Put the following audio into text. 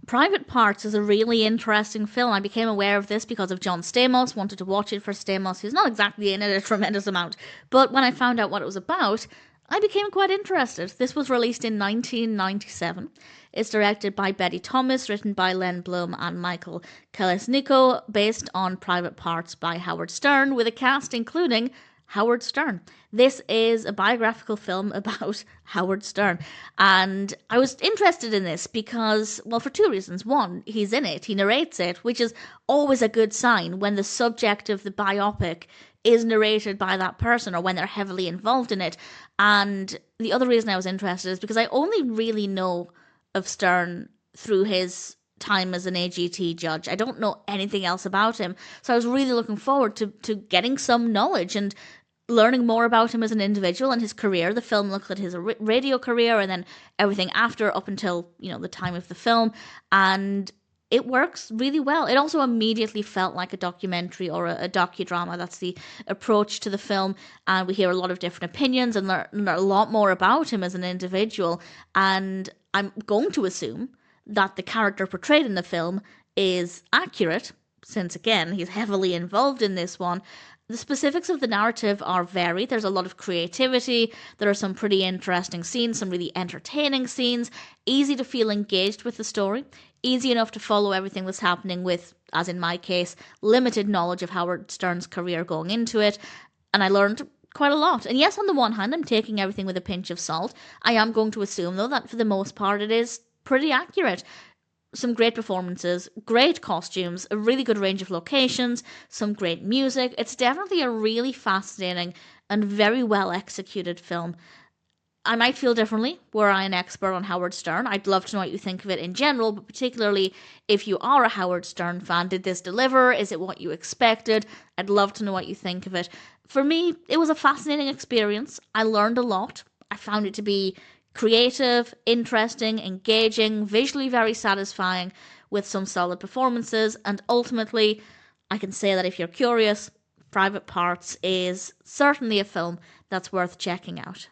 Private Parts is a really interesting film. I became aware of this because of John Stamos, wanted to watch it for Stamos, who's not exactly in it a tremendous amount. But when I found out what it was about, I became quite interested. This was released in 1997. It's directed by Betty Thomas, written by Len Blum and Michael Kolesniko, based on Private Parts by Howard Stern, with a cast including Howard Stern. This is a biographical film about Howard Stern. And I was interested in this because, well, for two reasons. One, he's in it, he narrates it, which is always a good sign when the subject of the biopic is narrated by that person or when they're heavily involved in it. And the other reason I was interested is because I only really know of Stern through his time as an AGT judge. I don't know anything else about him. So I was really looking forward to getting some knowledge and learning more about him as an individual and his career. The film looked at his radio career and then everything after up until, the time of the film. And it works really well. It also immediately felt like a documentary or a docudrama. That's the approach to the film. And we hear a lot of different opinions and learn a lot more about him as an individual. And I'm going to assume that the character portrayed in the film is accurate, since again, he's heavily involved in this one. The specifics of the narrative are varied. There's a lot of creativity. There are some pretty interesting scenes, some really entertaining scenes, easy to feel engaged with the story, easy enough to follow everything that's happening with, as in my case, limited knowledge of Howard Stern's career going into it. And I learned quite a lot. And yes, on the one hand, I'm taking everything with a pinch of salt. I am going to assume, though, that for the most part it is pretty accurate. Some great performances, great costumes, a really good range of locations, some great music. It's definitely a really fascinating and very well executed film. I might feel differently were I an expert on Howard Stern. I'd love to know what you think of it in general, but particularly if you are a Howard Stern fan. Did this deliver? Is it what you expected? I'd love to know what you think of it. For me, it was a fascinating experience. I learned a lot. I found it to be creative, interesting, engaging, visually very satisfying, with some solid performances, and ultimately, I can say that if you're curious, Private Parts is certainly a film that's worth checking out.